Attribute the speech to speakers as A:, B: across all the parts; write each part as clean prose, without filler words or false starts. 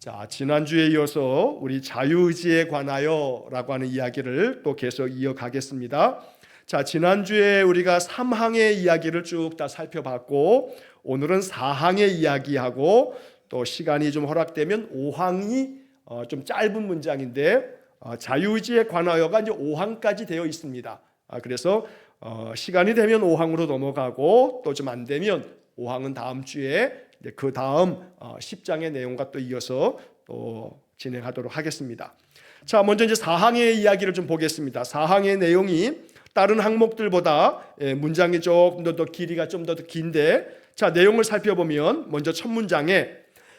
A: 자, 지난주에 이어서 우리 자유의지에 관하여라고 하는 이야기를 또 계속 이어가겠습니다. 자, 지난주에 우리가 3항의 이야기를 쭉 다 살펴봤고 오늘은 4항의 이야기하고 또 시간이 좀 허락되면 5항이 좀 짧은 문장인데 자유의지에 관하여가 이제 5항까지 되어 있습니다. 그래서 시간이 되면 5항으로 넘어가고 또 좀 안 되면 5항은 다음 주에 그 다음 10장의 내용과 또 이어서 또 진행하도록 하겠습니다. 자, 먼저 이제 4항의 이야기를 좀 보겠습니다. 4항의 내용이 다른 항목들보다 문장이 조금 더 길이가 좀 더 긴데, 자, 내용을 살펴보면 먼저 첫 문장에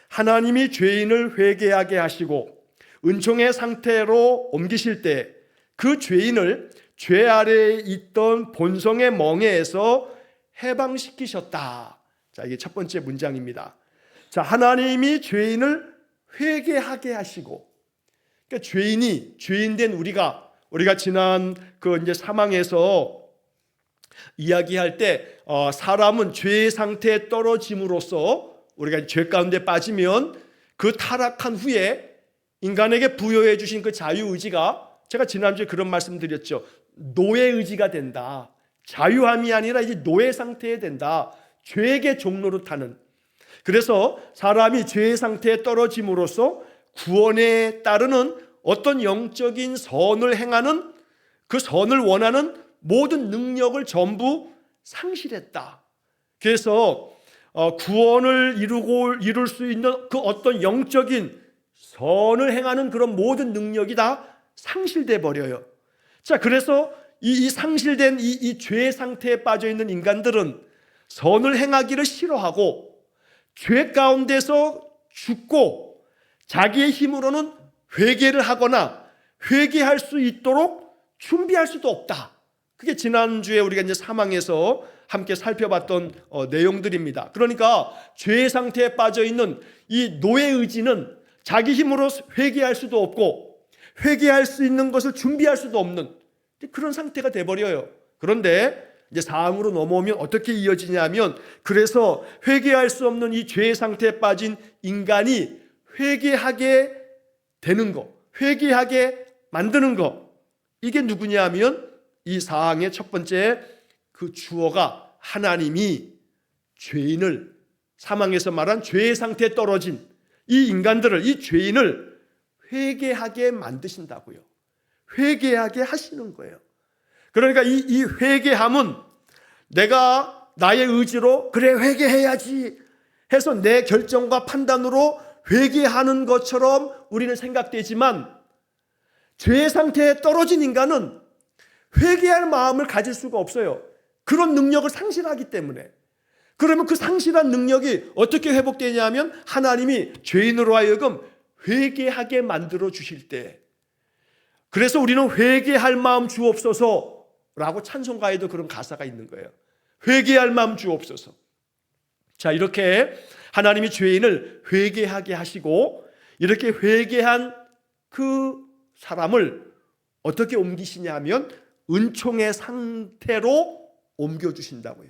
A: 하나님이 죄인을 회개하게 하시고 은총의 상태로 옮기실 때 그 죄인을 죄 아래에 있던 본성의 멍에에서 해방시키셨다. 자, 이게 첫 번째 문장입니다. 자, 하나님이 죄인을 회개하게 하시고, 그러니까 죄인된 우리가 지난 그 이제 사망에서 이야기할 때 사람은 죄의 상태에 떨어짐으로써 우리가 죄 가운데 빠지면 그 타락한 후에 인간에게 부여해 주신 그 자유의지가, 제가 지난주에 그런 말씀 드렸죠. 노예의지가 된다. 자유함이 아니라 이제 노예 상태에 된다. 죄의 종로로 타는. 그래서 사람이 죄의 상태에 떨어짐으로써 구원에 따르는 어떤 영적인 선을 행하는, 그 선을 원하는 모든 능력을 전부 상실했다. 그래서 구원을 이룰 수 있는 그 어떤 영적인 선을 행하는 그런 모든 능력이 다 상실돼 버려요. 자, 그래서 이 상실된 이 죄의 상태에 빠져 있는 인간들은 선을 행하기를 싫어하고 죄 가운데서 죽고 자기의 힘으로는 회개를 하거나 회개할 수 있도록 준비할 수도 없다. 그게 지난주에 우리가 이제 사망에서 함께 살펴봤던 내용들입니다. 그러니까 죄의 상태에 빠져 있는 이 노예의지는 자기 힘으로 회개할 수도 없고 회개할 수 있는 것을 준비할 수도 없는 그런 상태가 돼버려요. 그런데 이제 사항으로 넘어오면 어떻게 이어지냐면, 그래서 회개할 수 없는 이 죄의 상태에 빠진 인간이 회개하게 되는 거, 회개하게 만드는 거, 이게 누구냐면 이 사항의 첫 번째 그 주어가 하나님이 죄인을, 사망에서 말한 죄의 상태에 떨어진 이 인간들을, 이 죄인을 회개하게 만드신다고요. 회개하게 하시는 거예요. 그러니까 이 회개함은 내가 나의 의지로 그래 회개해야지 해서 내 결정과 판단으로 회개하는 것처럼 우리는 생각되지만, 죄의 상태에 떨어진 인간은 회개할 마음을 가질 수가 없어요. 그런 능력을 상실하기 때문에. 그러면 그 상실한 능력이 어떻게 회복되냐면 하나님이 죄인으로 하여금 회개하게 만들어 주실 때, 그래서 우리는 회개할 마음 주옵소서라고 찬송가에도 그런 가사가 있는 거예요. 회개할 마음 주옵소서. 자, 이렇게 하나님이 죄인을 회개하게 하시고, 이렇게 회개한 그 사람을 어떻게 옮기시냐 하면 은총의 상태로 옮겨주신다고요.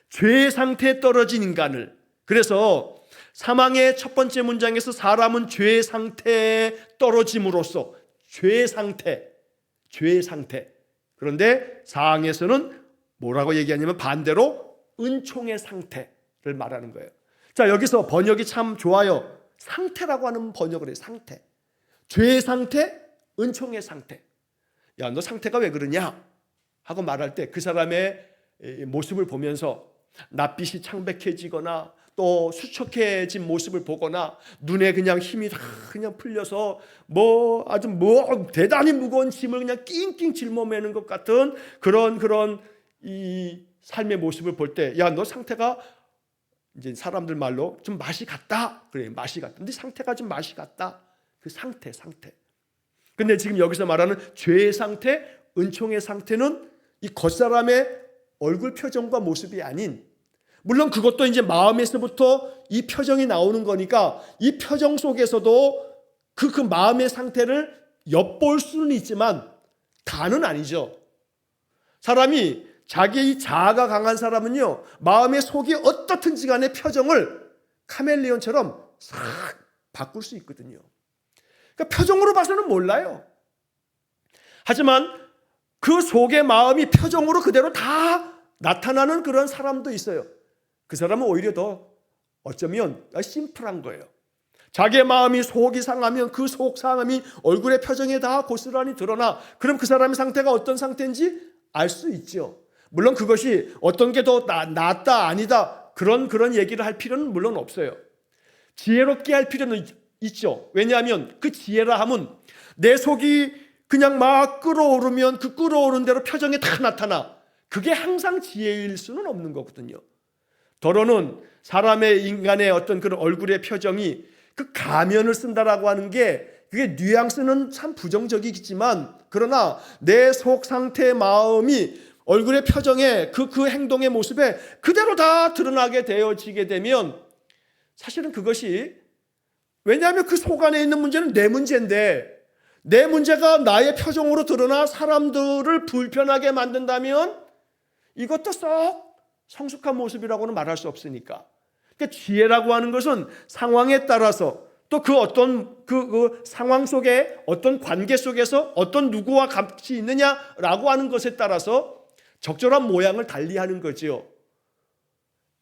A: 죄의 상태에 떨어진 인간을. 그래서 사망의 첫 번째 문장에서 사람은 죄의 상태에 떨어짐으로써 죄의 상태. 그런데 사항에서는 뭐라고 얘기하냐면 반대로 은총의 상태를 말하는 거예요. 자, 여기서 번역이 참 좋아요. 상태라고 하는 번역을 해요. 상태. 죄의 상태, 은총의 상태. 야, 너 상태가 왜 그러냐? 하고 말할 때 그 사람의 모습을 보면서 낯빛이 창백해지거나 또 수척해진 모습을 보거나 눈에 그냥 힘이 다 그냥 풀려서 아주 대단히 무거운 짐을 그냥 낑낑 짊어매는 것 같은 그런 이 삶의 모습을 볼 때, 야, 너 상태가 이제 사람들 말로 좀 맛이 갔다. 그래, 맛이 갔다. 근데 상태가 좀 맛이 갔다. 그 상태. 근데 지금 여기서 말하는 죄의 상태, 은총의 상태는 이 겉사람의 얼굴 표정과 모습이 아닌, 물론 그것도 이제 마음에서부터 이 표정이 나오는 거니까 이 표정 속에서도 그 마음의 상태를 엿볼 수는 있지만 다는 아니죠. 사람이 자기의 자아가 강한 사람은요, 마음의 속이 어떻든지 간에 표정을 카멜레온처럼 싹 바꿀 수 있거든요. 그러니까 표정으로 봐서는 몰라요. 하지만 그 속의 마음이 표정으로 그대로 다 나타나는 그런 사람도 있어요. 그 사람은 오히려 더 어쩌면 심플한 거예요. 자기의 마음이 속이 상하면 그 속 상함이 얼굴의 표정에 다 고스란히 드러나. 그럼 그 사람의 상태가 어떤 상태인지 알 수 있죠. 물론 그것이 어떤 게 더 낫다 아니다 그런 얘기를 할 필요는 물론 없어요. 지혜롭게 할 필요는 있죠. 왜냐하면 그 지혜라 함은 내 속이 그냥 막 끓어오르면 그 끓어오른 대로 표정에 다 나타나. 그게 항상 지혜일 수는 없는 거거든요. 더러는 사람의 인간의 어떤 그런 얼굴의 표정이 그 가면을 쓴다라고 하는 게 그게 뉘앙스는 참 부정적이겠지만 그러나 내 속 상태의 마음이 얼굴의 표정에 그 행동의 모습에 그대로 다 드러나게 되어지게 되면 사실은 그것이 왜냐하면 그 속 안에 있는 문제는 내 문제인데 내 문제가 나의 표정으로 드러나 사람들을 불편하게 만든다면 이것도 썩 성숙한 모습이라고는 말할 수 없으니까. 그러니까 지혜라고 하는 것은 상황에 따라서 또 그 어떤 그 상황 속에 어떤 관계 속에서 어떤 누구와 같이 있느냐라고 하는 것에 따라서 적절한 모양을 달리하는 거지요.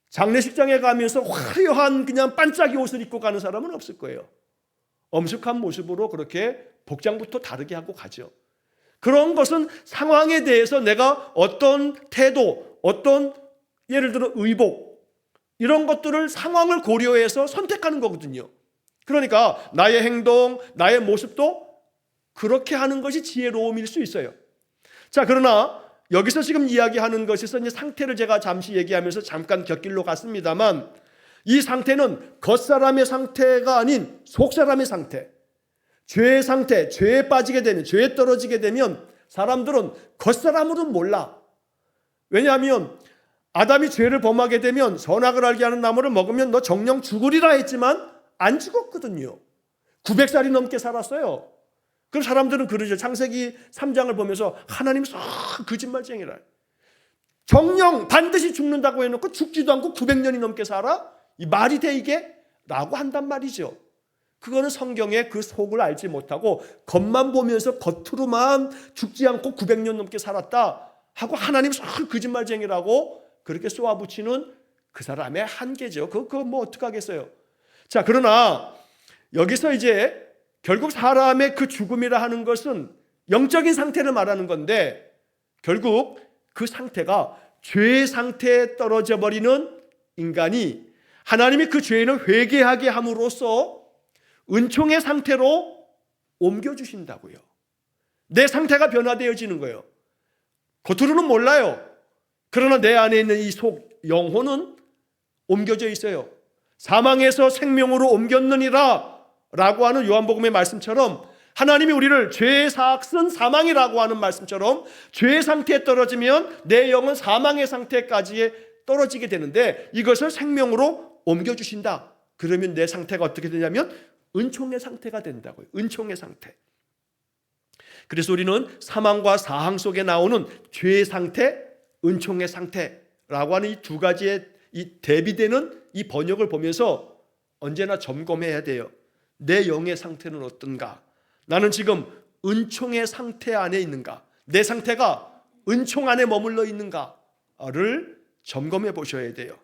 A: 장례식장에 가면서 화려한 그냥 반짝이 옷을 입고 가는 사람은 없을 거예요. 엄숙한 모습으로 그렇게 복장부터 다르게 하고 가죠. 그런 것은 상황에 대해서 내가 어떤 태도, 어떤 예를 들어 의복 이런 것들을 상황을 고려해서 선택하는 거거든요. 그러니까 나의 행동, 나의 모습도 그렇게 하는 것이 지혜로움일 수 있어요. 자, 그러나 여기서 지금 이야기하는 것에서 이제 상태를 제가 잠시 얘기하면서 잠깐 곁길로 갔습니다만 이 상태는 겉사람의 상태가 아닌 속사람의 상태, 죄의 상태, 죄에 빠지게 되면, 죄에 떨어지게 되면 사람들은 겉사람으로는 몰라. 왜냐하면 아담이 죄를 범하게 되면 선악을 알게 하는 나무를 먹으면 너 정령 죽으리라 했지만 안 죽었거든요. 900살이 넘게 살았어요. 그럼 사람들은 그러죠. 창세기 3장을 보면서 하나님 썩 거짓말쟁이라. 정령 반드시 죽는다고 해놓고 죽지도 않고 900년이 넘게 살아? 이 말이 돼 이게? 라고 한단 말이죠. 그거는 성경의 그 속을 알지 못하고 겉만 보면서 겉으로만 죽지 않고 900년 넘게 살았다 하고 하나님 썩 거짓말쟁이라고 그렇게 쏘아붙이는 그 사람의 한계죠. 그거 뭐 어떡하겠어요. 자, 그러나 여기서 이제 결국 사람의 그 죽음이라 하는 것은 영적인 상태를 말하는 건데 결국 그 상태가 죄의 상태에 떨어져 버리는 인간이 하나님이 그 죄인을 회개하게 함으로써 은총의 상태로 옮겨주신다고요. 내 상태가 변화되어지는 거예요. 겉으로는 몰라요. 그러나 내 안에 있는 이 속 영혼은 옮겨져 있어요. 사망에서 생명으로 옮겼느니라 라고 하는 요한복음의 말씀처럼 하나님이 우리를 죄의 삭은 사망이라고 하는 말씀처럼 죄의 상태에 떨어지면 내 영은 사망의 상태까지 떨어지게 되는데 이것을 생명으로 옮겨주신다. 그러면 내 상태가 어떻게 되냐면 은총의 상태가 된다고요. 은총의 상태. 그래서 우리는 사망과 사항 속에 나오는 죄의 상태, 은총의 상태라고 하는 이 두 가지의 이 대비되는 이 번역을 보면서 언제나 점검해야 돼요. 내 영의 상태는 어떤가? 나는 지금 은총의 상태 안에 있는가? 내 상태가 은총 안에 머물러 있는가를 점검해 보셔야 돼요.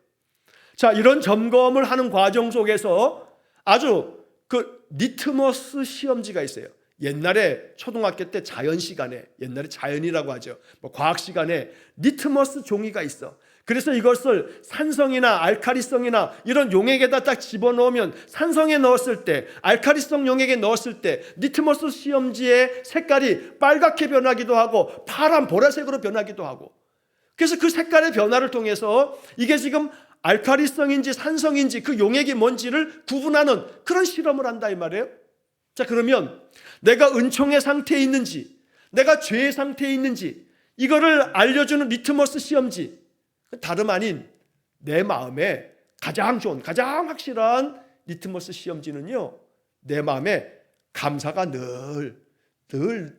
A: 자, 이런 점검을 하는 과정 속에서 아주 그 리트머스 시험지가 있어요. 옛날에 초등학교 때 자연 시간에, 옛날에 자연이라고 하죠. 뭐 과학 시간에 리트머스 종이가 있어. 그래서 이것을 산성이나 알칼리성이나 이런 용액에다 딱 집어넣으면 산성에 넣었을 때, 알칼리성 용액에 넣었을 때 리트머스 시험지의 색깔이 빨갛게 변하기도 하고 파란 보라색으로 변하기도 하고, 그래서 그 색깔의 변화를 통해서 이게 지금 알칼리성인지 산성인지 그 용액이 뭔지를 구분하는 그런 실험을 한다 이 말이에요. 자, 그러면 내가 은총의 상태에 있는지 내가 죄의 상태에 있는지 이거를 알려주는 리트머스 시험지, 다름 아닌 내 마음에 가장 좋은, 가장 확실한 리트머스 시험지는요, 내 마음에 감사가 늘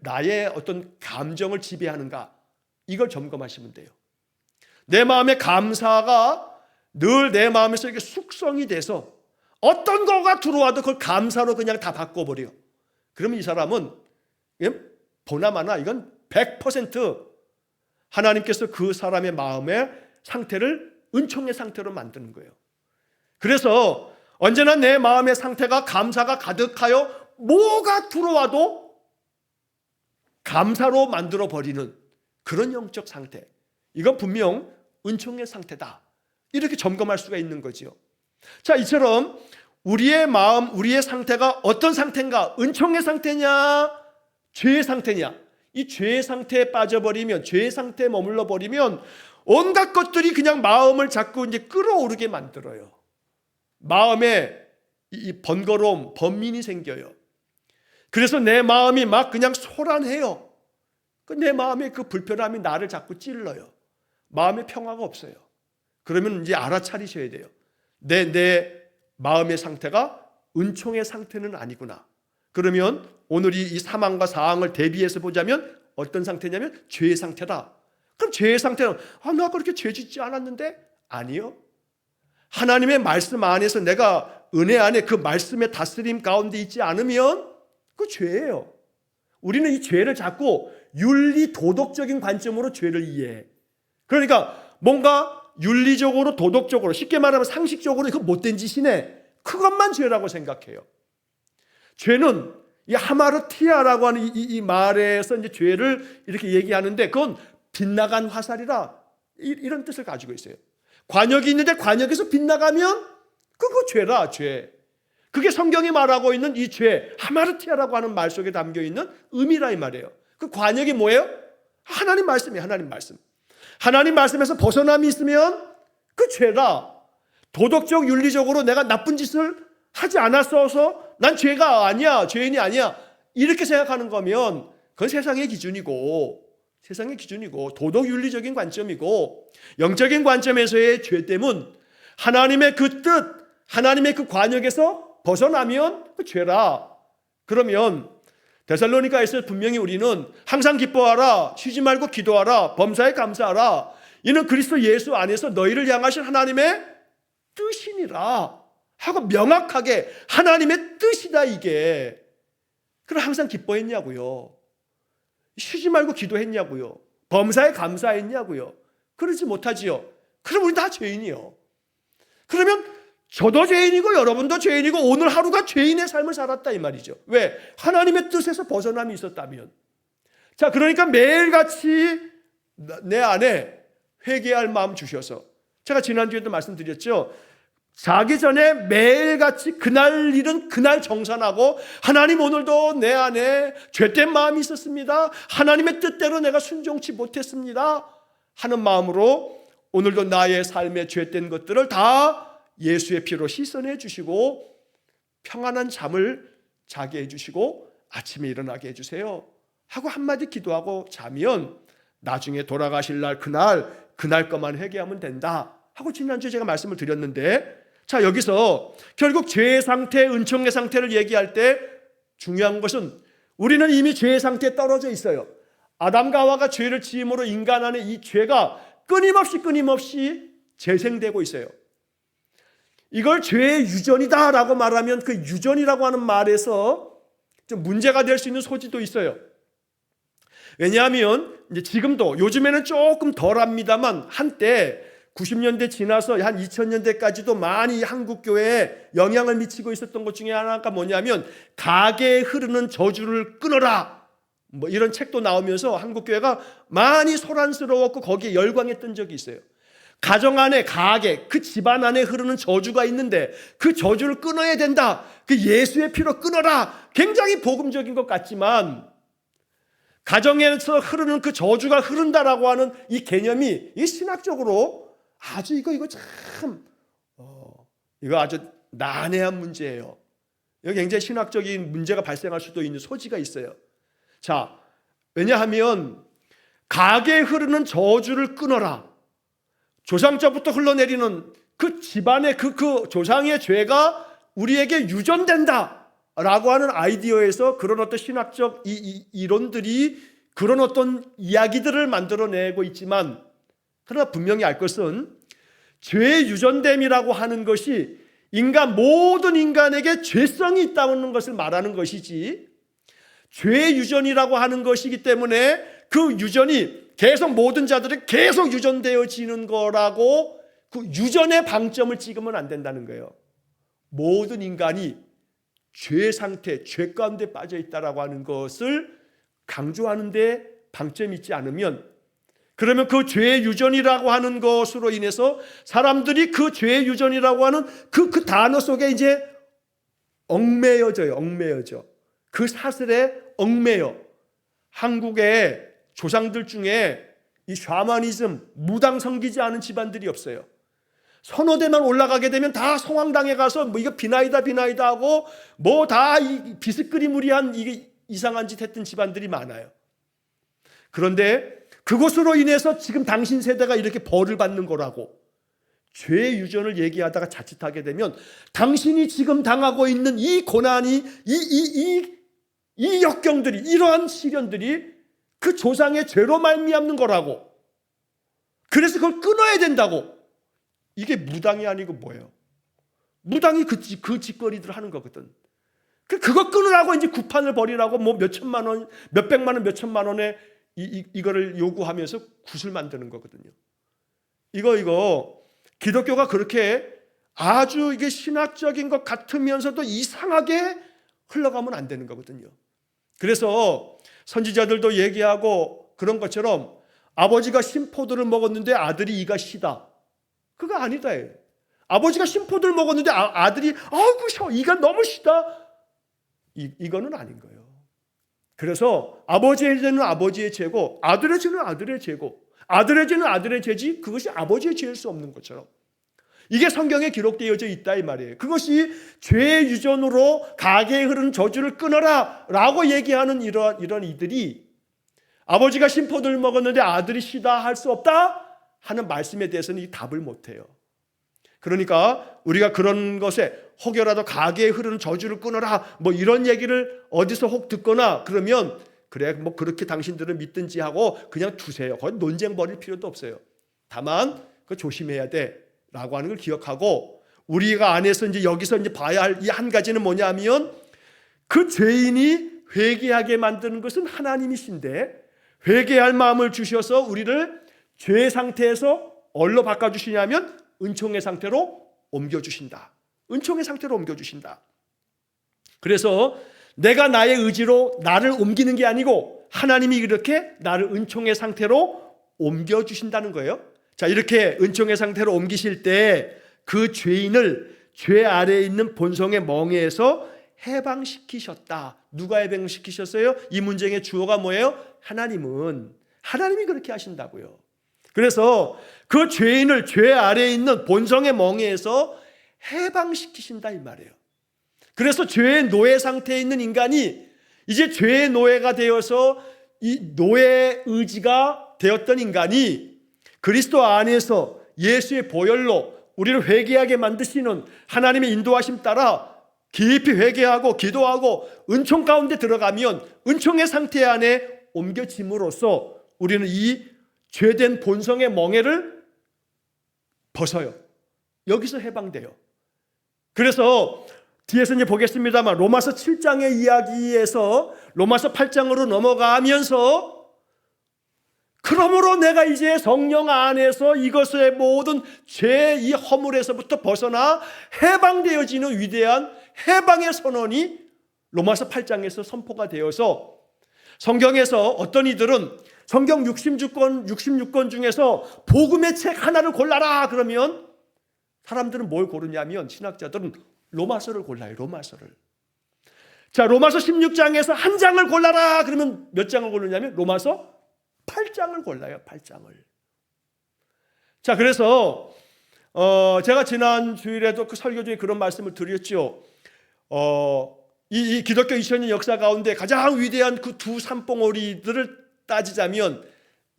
A: 나의 어떤 감정을 지배하는가, 이걸 점검하시면 돼요. 내 마음의 감사가 늘 내 마음에서 이렇게 숙성이 돼서 어떤 거가 들어와도 그걸 감사로 그냥 다 바꿔버려. 그러면 이 사람은 보나마나 이건 100% 하나님께서 그 사람의 마음의 상태를 은총의 상태로 만드는 거예요. 그래서 언제나 내 마음의 상태가 감사가 가득하여 뭐가 들어와도 감사로 만들어 버리는 그런 영적 상태. 이건 분명 은총의 상태다. 이렇게 점검할 수가 있는 거죠. 자, 이처럼 우리의 마음, 우리의 상태가 어떤 상태인가? 은총의 상태냐? 죄의 상태냐? 이 죄의 상태에 빠져버리면, 죄의 상태에 머물러 버리면 온갖 것들이 그냥 마음을 자꾸 이제 끌어오르게 만들어요. 마음에 이 번거로움, 번민이 생겨요. 그래서 내 마음이 막 그냥 소란해요. 내 마음의 그 불편함이 나를 자꾸 찔러요. 마음에 평화가 없어요. 그러면 이제 알아차리셔야 돼요. 내 마음의 상태가 은총의 상태는 아니구나. 그러면 오늘 이 사망과 사항을 대비해서 보자면 어떤 상태냐면 죄의 상태다. 그럼 죄의 상태는 나 그렇게 죄 짓지 않았는데? 아니요. 하나님의 말씀 안에서 내가 은혜 안에 그 말씀의 다스림 가운데 있지 않으면 그 죄예요. 우리는 이 죄를 자꾸 윤리 도덕적인 관점으로 죄를 이해해. 그러니까 뭔가 윤리적으로 도덕적으로 쉽게 말하면 상식적으로 이거 못된 짓이네. 그것만 죄라고 생각해요. 죄는 이 하마르티아라고 하는 이 말에서 이제 죄를 이렇게 얘기하는데 그건 빗나간 화살이라 이런 뜻을 가지고 있어요. 관역이 있는데 관역에서 빗나가면 그거 죄라, 죄. 그게 성경이 말하고 있는 이 죄, 하마르티아라고 하는 말 속에 담겨 있는 의미라 이 말이에요. 그 관역이 뭐예요? 하나님 말씀이에요. 하나님 말씀. 하나님 말씀에서 벗어남이 있으면 그 죄라. 도덕적 윤리적으로 내가 나쁜 짓을 하지 않았어서 난 죄가 아니야, 죄인이 아니야 이렇게 생각하는 거면 그건 세상의 기준이고 도덕 윤리적인 관점이고 영적인 관점에서의 죄됨은 하나님의 그 뜻, 하나님의 그 관역에서 벗어나면 그 죄라. 그러면 데살로니가에서 분명히 우리는 항상 기뻐하라, 쉬지 말고 기도하라, 범사에 감사하라. 이는 그리스도 예수 안에서 너희를 향하신 하나님의 뜻이니라 하고 명확하게 하나님의 뜻이다 이게. 그럼 항상 기뻐했냐고요? 쉬지 말고 기도했냐고요? 범사에 감사했냐고요? 그러지 못하지요. 그럼 우리 다 죄인이요. 그러면 저도 죄인이고 여러분도 죄인이고 오늘 하루가 죄인의 삶을 살았다 이 말이죠. 왜? 하나님의 뜻에서 벗어남이 있었다면. 자, 그러니까 매일같이 내 안에 회개할 마음 주셔서, 제가 지난주에도 말씀드렸죠. 자기 전에 매일같이 그날 일은 그날 정산하고 하나님 오늘도 내 안에 죄된 마음이 있었습니다. 하나님의 뜻대로 내가 순종치 못했습니다 하는 마음으로 오늘도 나의 삶의 죄된 것들을 다 예수의 피로 씻어내 주시고 평안한 잠을 자게 해주시고 아침에 일어나게 해주세요 하고 한마디 기도하고 자면 나중에 돌아가실 날 그날 것만 회개하면 된다 하고 지난주에 제가 말씀을 드렸는데, 자, 여기서 결국 죄의 상태, 은총의 상태를 얘기할 때 중요한 것은 우리는 이미 죄의 상태에 떨어져 있어요. 아담과 하와가 죄를 지음으로 인간 안에 이 죄가 끊임없이 재생되고 있어요. 이걸 죄의 유전이다라고 말하면 그 유전이라고 하는 말에서 좀 문제가 될 수 있는 소지도 있어요. 왜냐하면 이제 지금도 요즘에는 조금 덜합니다만 한때 90년대 지나서 한 2000년대까지도 많이 한국 교회에 영향을 미치고 있었던 것 중에 하나가 뭐냐면 가게에 흐르는 저주를 끊어라 뭐 이런 책도 나오면서 한국 교회가 많이 소란스러웠고 거기에 열광했던 적이 있어요. 가정 안에 가게, 그 집안 안에 흐르는 저주가 있는데 그 저주를 끊어야 된다. 그 예수의 피로 끊어라. 굉장히 복음적인 것 같지만 가정에서 흐르는 그 저주가 흐른다라고 하는 이 개념이 이 신학적으로 아주 이거 참 이거 아주 난해한 문제예요. 여기 굉장히 신학적인 문제가 발생할 수도 있는 소지가 있어요. 자, 왜냐하면 가게에 흐르는 저주를 끊어라. 조상자부터 흘러내리는 그 집안의 그 조상의 죄가 우리에게 유전된다라고 하는 아이디어에서 그런 어떤 신학적 이론들이 그런 어떤 이야기들을 만들어내고 있지만, 그러나 분명히 알 것은 죄의 유전됨이라고 하는 것이 모든 인간에게 죄성이 있다는 것을 말하는 것이지, 죄 유전이라고 하는 것이기 때문에 그 유전이 계속 모든 자들이 계속 유전되어지는 거라고 그 유전의 방점을 찍으면 안 된다는 거예요. 모든 인간이 죄 상태, 죄 가운데 빠져 있다라고 하는 것을 강조하는데 방점이 있지 않으면, 그러면 그 죄의 유전이라고 하는 것으로 인해서 사람들이 그 죄의 유전이라고 하는 그 단어 속에 이제 얽매여져. 그 사슬에 얽매여. 한국의 조상들 중에 이 샤머니즘, 무당 섬기지 않은 집안들이 없어요. 선호대만 올라가게 되면 다 성황당에 가서 뭐 이거 비나이다 하고 뭐 다 비스끄리무리한 이게 이상한 짓 했던 집안들이 많아요. 그런데 그것으로 인해서 지금 당신 세대가 이렇게 벌을 받는 거라고 죄의 유전을 얘기하다가 자칫하게 되면 당신이 지금 당하고 있는 이 고난이 이 역경들이, 이러한 시련들이 그 조상의 죄로 말미암는 거라고. 그래서 그걸 끊어야 된다고. 이게 무당이 아니고 뭐예요? 무당이 그 짓거리들을 하는 거거든. 그거 끊으라고 이제 구판을 벌이라고 뭐 몇천만 원, 몇백만 원, 몇천만 원에 이거를 요구하면서 굿을 만드는 거거든요. 이거 기독교가 그렇게 아주 이게 신학적인 것 같으면서도 이상하게 흘러가면 안 되는 거거든요. 그래서 선지자들도 얘기하고 그런 것처럼 아버지가 신포도를 먹었는데 아들이 이가 시다. 그거 아니다. 아버지가 신포도를 먹었는데 아들이 아이고 이가 너무 시다. 이거는 아닌 거예요. 그래서 아버지의 죄는 아버지의 죄고 아들의 죄는 아들의 죄고 아들의 죄는 아들의 죄지 그것이 아버지의 죄일 수 없는 것처럼 이게 성경에 기록되어져 있다 이 말이에요. 그것이 죄의 유전으로 가게에 흐르는 저주를 끊어라 라고 얘기하는 이런 이들이 아버지가 신포도를 먹었는데 아들이 시다 할 수 없다 하는 말씀에 대해서는 답을 못해요. 그러니까 우리가 그런 것에 혹여라도 가게에 흐르는 저주를 끊어라 뭐 이런 얘기를 어디서 혹 듣거나 그러면 그래 뭐 그렇게 당신들은 믿든지 하고 그냥 두세요. 거의 논쟁 벌일 필요도 없어요. 다만 그 조심해야 돼 라고 하는 걸 기억하고 우리가 안에서 이제 여기서 이제 봐야 할 이 한 가지는 뭐냐면 그 죄인이 회개하게 만드는 것은 하나님이신데 회개할 마음을 주셔서 우리를 죄 상태에서 뭘로 바꿔주시냐면 은총의 상태로 옮겨주신다. 은총의 상태로 옮겨주신다. 그래서 내가 나의 의지로 나를 옮기는 게 아니고 하나님이 이렇게 나를 은총의 상태로 옮겨주신다는 거예요. 자, 이렇게 은총의 상태로 옮기실 때 그 죄인을 죄 아래에 있는 본성의 멍에에서 해방시키셨다. 누가 해방시키셨어요? 이 문제의 주어가 뭐예요? 하나님이 그렇게 하신다고요. 그래서 그 죄인을 죄 아래에 있는 본성의 멍에에서 해방시키신다 이 말이에요. 그래서 죄의 노예 상태에 있는 인간이 이제 죄의 노예가 되어서 이 노예 의지가 되었던 인간이 그리스도 안에서 예수의 보혈로 우리를 회개하게 만드시는 하나님의 인도하심 따라 깊이 회개하고 기도하고 은총 가운데 들어가면 은총의 상태 안에 옮겨짐으로써 우리는 이 죄된 본성의 멍에를 벗어요. 여기서 해방돼요. 그래서 뒤에서 이제 보겠습니다만 로마서 7장의 이야기에서 로마서 8장으로 넘어가면서 그러므로 내가 이제 성령 안에서 이것의 모든 죄의 이 허물에서부터 벗어나 해방되어지는 위대한 해방의 선언이 로마서 8장에서 선포가 되어서 성경에서 어떤 이들은 성경 66권 중에서 복음의 책 하나를 골라라 그러면 사람들은 뭘 고르냐면 신학자들은 로마서를 골라요. 로마서를. 자, 로마서 16장에서 한 장을 골라라 그러면 몇 장을 고르냐면 로마서 8장을 골라요. 8장을. 자, 그래서 제가 지난 주일에도 그 설교 중에 그런 말씀을 드렸죠. 이 기독교 2000년 역사 가운데 가장 위대한 그 두 산봉우리들을 따지자면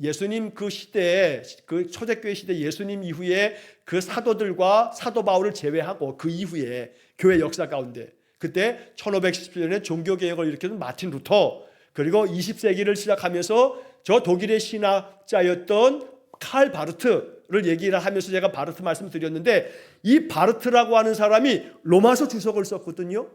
A: 예수님 그 시대에 그 초대교회 시대 예수님 이후에 그 사도들과 사도 바울을 제외하고 그 이후에 교회 역사 가운데 그때 1517년에 종교개혁을 일으켰던 마틴 루터 그리고 20세기를 시작하면서 저 독일의 신학자였던 칼 바르트 바르트를 얘기를 하면서 제가 바르트 말씀드렸는데, 이 바르트라고 하는 사람이 로마서 주석을 썼거든요.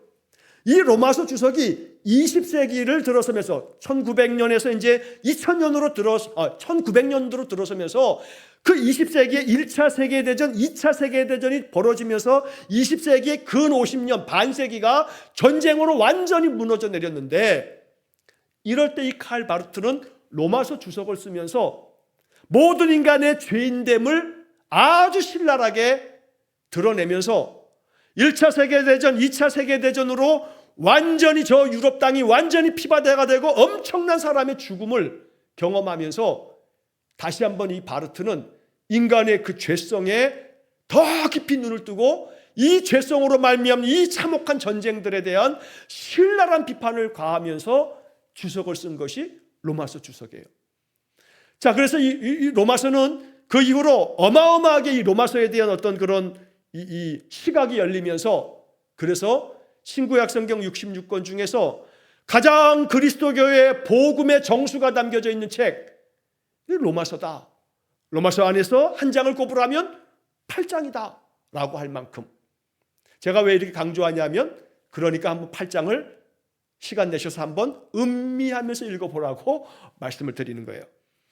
A: 이 로마서 주석이 20세기를 들어서면서 1900년에서 이제 1900년도로 들어서면서 그 20세기에 1차 세계대전, 2차 세계대전이 벌어지면서 20세기의 근 50년, 반세기가 전쟁으로 완전히 무너져 내렸는데, 이럴 때 이 칼 바르트는 로마서 주석을 쓰면서 모든 인간의 죄인됨을 아주 신랄하게 드러내면서 1차 세계대전, 2차 세계대전으로 완전히 저 유럽 땅이 완전히 피바다가 되고 엄청난 사람의 죽음을 경험하면서 다시 한번 이 바르트는 인간의 그 죄성에 더 깊이 눈을 뜨고 이 죄성으로 말미암은 이 참혹한 전쟁들에 대한 신랄한 비판을 가하면서 주석을 쓴 것이 로마서 주석이에요. 자, 그래서 이 로마서는 그 이후로 어마어마하게 이 로마서에 대한 어떤 그런 이 시각이 열리면서, 그래서 신구약 성경 66권 중에서 가장 그리스도교의 복음의 정수가 담겨져 있는 책, 이 로마서다. 로마서 안에서 한 장을 꼽으라면 8장이다 라고 할 만큼. 제가 왜 이렇게 강조하냐면, 그러니까 한번 8장을 시간 내셔서 한번 음미하면서 읽어보라고 말씀을 드리는 거예요.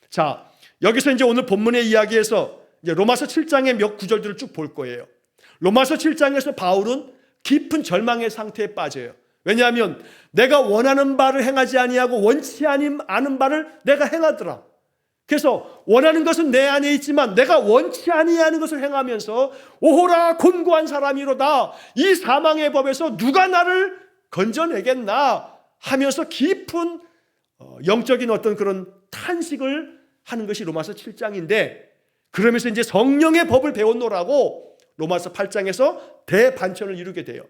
A: 자, 여기서 이제 오늘 본문의 이야기에서 이제 로마서 7장의 몇 구절들을 쭉 볼 거예요. 로마서 7장에서 바울은 깊은 절망의 상태에 빠져요. 왜냐하면 내가 원하는 바를 행하지 아니하고 원치 않은 바를 내가 행하더라. 그래서 원하는 것은 내 안에 있지만 내가 원치 아니하는 것을 행하면서 오호라 곤고한 사람이로다. 이 사망의 법에서 누가 나를 건져내겠나 하면서 깊은 영적인 어떤 그런 탄식을 하는 것이 로마서 7장인데, 그러면서 이제 성령의 법을 배웠노라고 로마서 8장에서 대반천을 이루게 돼요.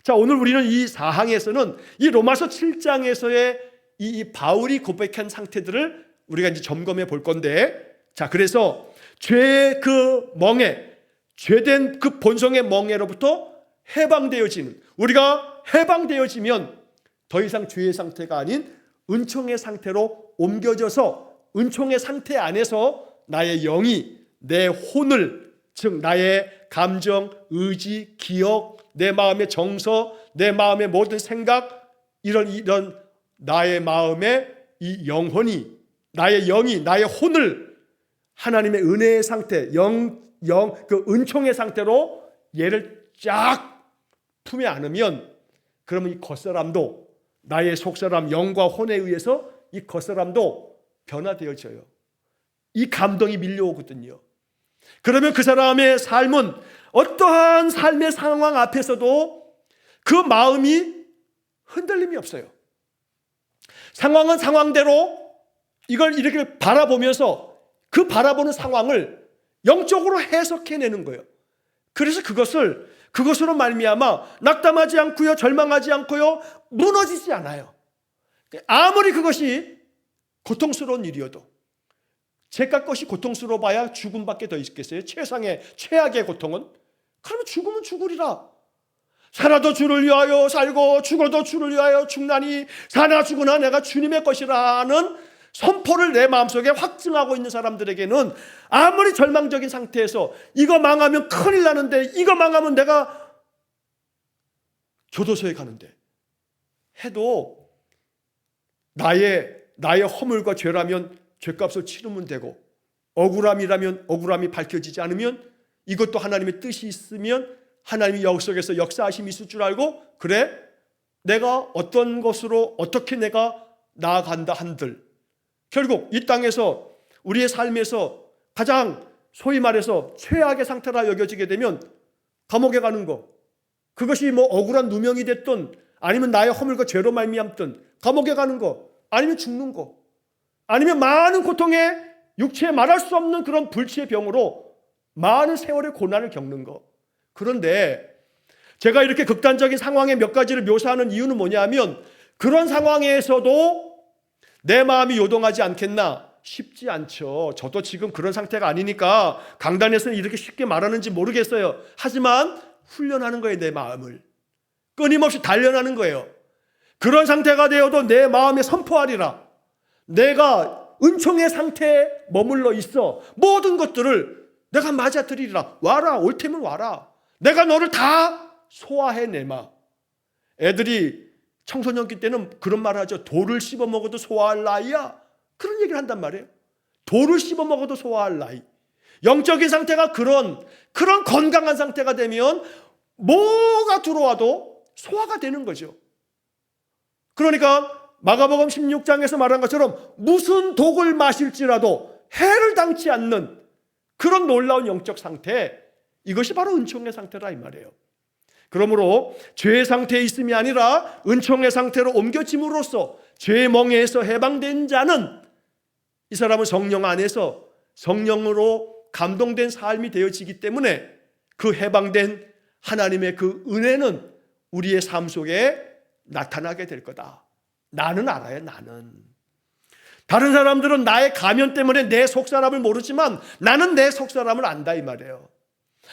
A: 자, 오늘 우리는 이 사항에서는 이 로마서 7장에서의 이 바울이 고백한 상태들을 우리가 이제 점검해 볼 건데, 자, 그래서 죄의 그 멍에, 죄된 그 본성의 멍에로부터 해방되어지는, 우리가 해방되어지면 더 이상 죄의 상태가 아닌 은총의 상태로 옮겨져서 은총의 상태 안에서 나의 영이 내 혼을, 즉 나의 감정, 의지, 기억, 내 마음의 정서, 내 마음의 모든 생각, 이런 나의 마음의 이 영혼이, 나의 영이, 나의 혼을 하나님의 은혜의 상태, 그 은총의 상태로 얘를 쫙 품에 안으면, 그러면 이 겉사람도, 나의 속사람 영과 혼에 의해서 이 겉사람도 변화되어져요. 이 감동이 밀려오거든요. 그러면 그 사람의 삶은 어떠한 삶의 상황 앞에서도 그 마음이 흔들림이 없어요. 상황은 상황대로 이걸 이렇게 바라보면서 그 바라보는 상황을 영적으로 해석해내는 거예요. 그래서 그것으로 말미암아 낙담하지 않고요, 절망하지 않고요, 무너지지 않아요. 아무리 그것이 고통스러운 일이어도, 제가 것이 고통스러워봐야 죽음밖에 더 있겠어요? 최악의 고통은? 그러면 죽으면 죽으리라. 살아도 주를 위하여 살고 죽어도 주를 위하여 죽나니 사나 죽으나 내가 주님의 것이라는 선포를 내 마음속에 확증하고 있는 사람들에게는 아무리 절망적인 상태에서 이거 망하면 큰일 나는데, 이거 망하면 내가 교도소에 가는데 해도 나의 허물과 죄라면 죄값을 치르면 되고, 억울함이라면 억울함이 밝혀지지 않으면 이것도 하나님의 뜻이 있으면 하나님이 속에서 역사하심이 있을 줄 알고, 그래 내가 어떤 것으로 어떻게 내가 나아간다 한들 결국 이 땅에서 우리의 삶에서 가장 소위 말해서 최악의 상태라 여겨지게 되면 감옥에 가는 거, 그것이 뭐 억울한 누명이 됐든 아니면 나의 허물과 죄로 말미암든 감옥에 가는 거, 아니면 죽는 거, 아니면 많은 고통에 육체에 말할 수 없는 그런 불치의 병으로 많은 세월의 고난을 겪는 거. 그런데 제가 이렇게 극단적인 상황의 몇 가지를 묘사하는 이유는 뭐냐면, 그런 상황에서도 내 마음이 요동하지 않겠나? 쉽지 않죠. 저도 지금 그런 상태가 아니니까 강단에서는 이렇게 쉽게 말하는지 모르겠어요. 하지만 훈련하는 거예요. 내 마음을 끊임없이 단련하는 거예요. 그런 상태가 되어도 내 마음에 선포하리라. 내가 은총의 상태에 머물러 있어 모든 것들을 내가 맞아들이리라. 와라. 올 테면 와라. 내가 너를 다 소화해내마. 애들이 청소년기 때는 그런 말을 하죠. 돌을 씹어 먹어도 소화할 나이야. 그런 얘기를 한단 말이에요. 돌을 씹어 먹어도 소화할 나이. 영적인 상태가 그런 건강한 상태가 되면 뭐가 들어와도 소화가 되는 거죠. 그러니까 마가복음 16장에서 말한 것처럼 무슨 독을 마실지라도 해를 당치 않는 그런 놀라운 영적 상태, 이것이 바로 은총의 상태라 이 말이에요. 그러므로 죄의 상태에 있음이 아니라 은총의 상태로 옮겨짐으로써 죄의 멍에에서 해방된 자는 이 사람은 성령 안에서 성령으로 감동된 삶이 되어지기 때문에 그 해방된 하나님의 그 은혜는 우리의 삶 속에 나타나게 될 거다. 나는 알아요. 나는. 다른 사람들은 나의 가면 때문에 내 속사람을 모르지만 나는 내 속사람을 안다 이 말이에요.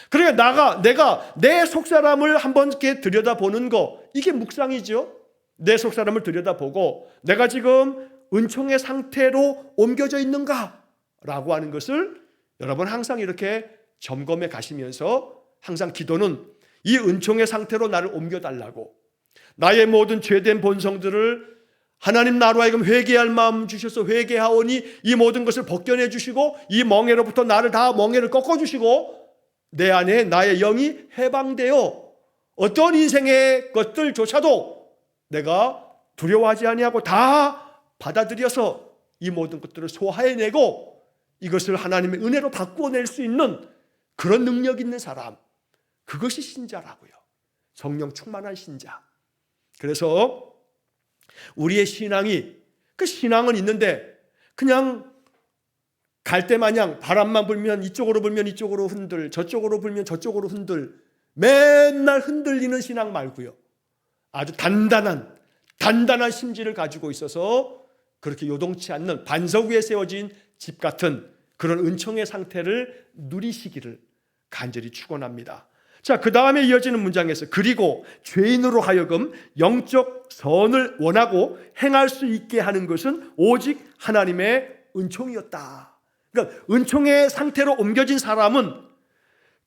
A: 그러니까 내가 내 속사람을 한번 이렇게 들여다보는 거, 이게 묵상이죠. 내 속사람을 들여다보고 내가 지금 은총의 상태로 옮겨져 있는가? 라고 하는 것을 여러분 항상 이렇게 점검해 가시면서 항상 기도는 이 은총의 상태로 나를 옮겨달라고, 나의 모든 죄된 본성들을 하나님 나로 하여금 회개할 마음 주셔서 회개하오니 이 모든 것을 벗겨내 주시고 이 멍에로부터 나를 다 멍에를 꺾어주시고 내 안에 나의 영이 해방되어 어떤 인생의 것들조차도 내가 두려워하지 아니하고 다 받아들여서 이 모든 것들을 소화해내고 이것을 하나님의 은혜로 바꾸어낼 수 있는 그런 능력 있는 사람, 그것이 신자라고요. 성령 충만한 신자. 그래서 우리의 신앙이, 그 신앙은 있는데 그냥 갈대마냥 바람만 불면 이쪽으로 불면 이쪽으로 흔들, 저쪽으로 불면 저쪽으로 흔들, 맨날 흔들리는 신앙 말고요. 아주 단단한 심지를 가지고 있어서 그렇게 요동치 않는 반석 위에 세워진 집 같은 그런 은총의 상태를 누리시기를 간절히 축원합니다. 자, 그 다음에 이어지는 문장에서 그리고 죄인으로 하여금 영적 선을 원하고 행할 수 있게 하는 것은 오직 하나님의 은총이었다. 그러니까 은총의 상태로 옮겨진 사람은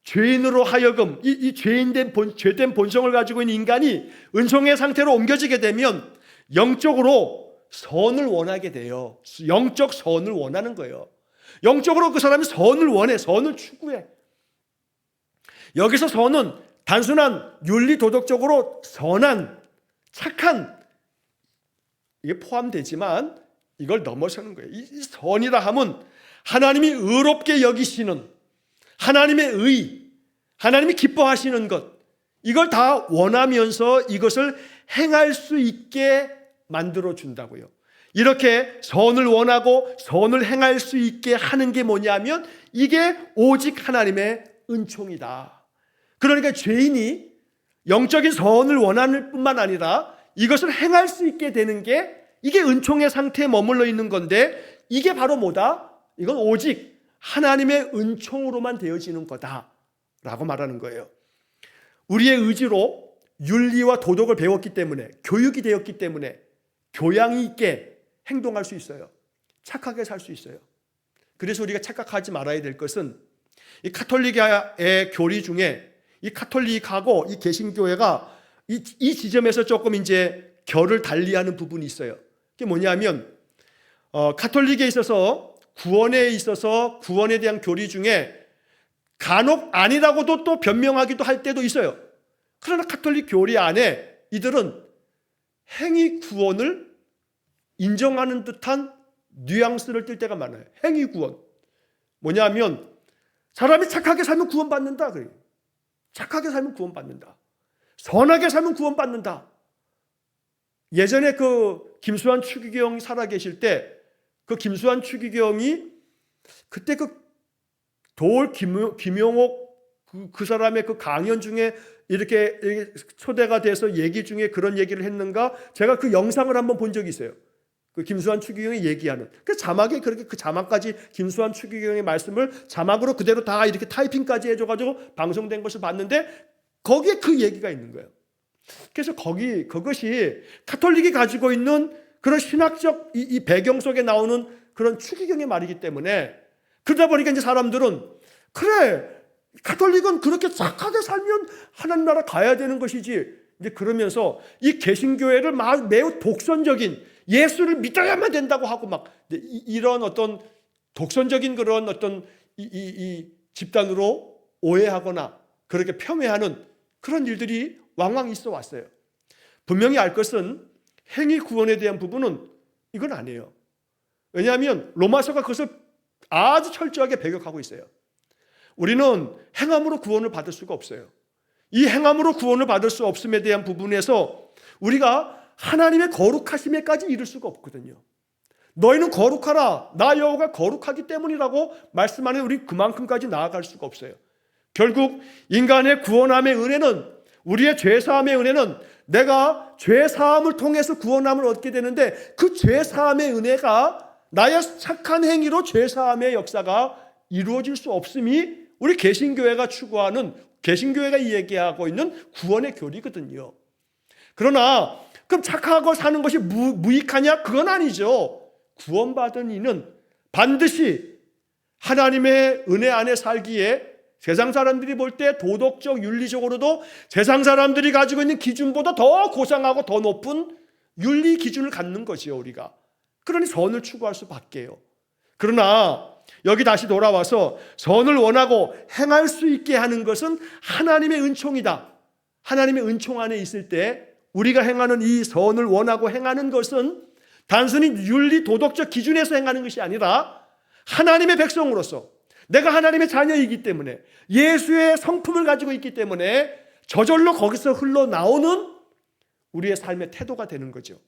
A: 죄인으로 하여금 이 죄된 본성을 가지고 있는 인간이 은총의 상태로 옮겨지게 되면 영적으로 선을 원하게 돼요. 영적 선을 원하는 거예요. 영적으로 그 사람이 선을 원해, 선을 추구해. 여기서 선은 단순한 윤리 도덕적으로 선한, 착한, 이게 포함되지만 이걸 넘어서는 거예요. 이 선이라 함은 하나님이 의롭게 여기시는 하나님의 의, 하나님이 기뻐하시는 것, 이걸 다 원하면서 이것을 행할 수 있게 만들어 준다고요. 이렇게 선을 원하고 선을 행할 수 있게 하는 게 뭐냐면 이게 오직 하나님의 은총이다. 그러니까 죄인이 영적인 선을 원하는 뿐만 아니라 이것을 행할 수 있게 되는 게 이게 은총의 상태에 머물러 있는 건데 이게 바로 뭐다? 이건 오직 하나님의 은총으로만 되어지는 거다라고 말하는 거예요. 우리의 의지로 윤리와 도덕을 배웠기 때문에, 교육이 되었기 때문에 교양이 있게 행동할 수 있어요. 착하게 살 수 있어요. 그래서 우리가 착각하지 말아야 될 것은 이 카톨릭의 교리 중에 이 카톨릭하고 이 개신교회가 이 지점에서 조금 이제 결을 달리하는 부분이 있어요. 그게 뭐냐면 카톨릭에 있어서 구원에 대한 교리 중에 간혹 아니라고도 또 변명하기도 할 때도 있어요. 그러나 카톨릭 교리 안에 이들은 행위 구원을 인정하는 듯한 뉘앙스를 띨 때가 많아요. 행위 구원. 뭐냐면 사람이 착하게 살면 구원받는다. 그래요. 착하게 살면 구원받는다. 선하게 살면 구원받는다. 예전에 그 김수환 추기경이 살아계실 때 그 김수환 추기경이 그때 그 도올 김용옥 그 사람의 그 강연 중에 이렇게 초대가 돼서 얘기 중에 그런 얘기를 했는가? 제가 그 영상을 한번 본 적이 있어요. 그 김수환 추기경이 얘기하는. 그 자막에 그렇게 그 자막까지 김수환 추기경의 말씀을 자막으로 그대로 다 이렇게 타이핑까지 해줘가지고 방송된 것을 봤는데 거기에 그 얘기가 있는 거예요. 그래서 그것이 카톨릭이 가지고 있는 그런 신학적 이 배경 속에 나오는 그런 추기경의 말이기 때문에 그러다 보니까 이제 사람들은 그래, 가톨릭은 그렇게 착하게 살면 하나님 나라 가야 되는 것이지. 이제 그러면서 이 개신교회를 막 매우 독선적인, 예수를 믿어야만 된다고 하고 막 이런 어떤 독선적인 그런 어떤 이 집단으로 오해하거나 그렇게 폄훼하는 그런 일들이 왕왕 있어 왔어요. 분명히 알 것은 행위 구원에 대한 부분은 이건 아니에요. 왜냐하면 로마서가 그것을 아주 철저하게 배격하고 있어요. 우리는 행함으로 구원을 받을 수가 없어요. 이 행함으로 구원을 받을 수 없음에 대한 부분에서 우리가 하나님의 거룩하심에까지 이를 수가 없거든요. 너희는 거룩하라, 나 여호와가 거룩하기 때문이라고 말씀하는 우리 그만큼까지 나아갈 수가 없어요. 결국 인간의 구원함의 은혜는, 우리의 죄사함의 은혜는 내가 죄사함을 통해서 구원함을 얻게 되는데, 그 죄사함의 은혜가 나의 착한 행위로 죄사함의 역사가 이루어질 수 없음이 우리 개신교회가 추구하는, 개신교회가 얘기하고 있는 구원의 교리거든요. 그러나 그럼 착하고 사는 것이 무익하냐? 그건 아니죠. 구원받은 이는 반드시 하나님의 은혜 안에 살기에 세상 사람들이 볼 때 도덕적, 윤리적으로도 세상 사람들이 가지고 있는 기준보다 더 고상하고 더 높은 윤리 기준을 갖는 거지요, 우리가. 그러니 선을 추구할 수밖에요. 그러나 여기 다시 돌아와서 선을 원하고 행할 수 있게 하는 것은 하나님의 은총이다. 하나님의 은총 안에 있을 때 우리가 행하는 이 선을 원하고 행하는 것은 단순히 윤리 도덕적 기준에서 행하는 것이 아니라 하나님의 백성으로서, 내가 하나님의 자녀이기 때문에, 예수의 성품을 가지고 있기 때문에 저절로 거기서 흘러나오는 우리의 삶의 태도가 되는 거죠.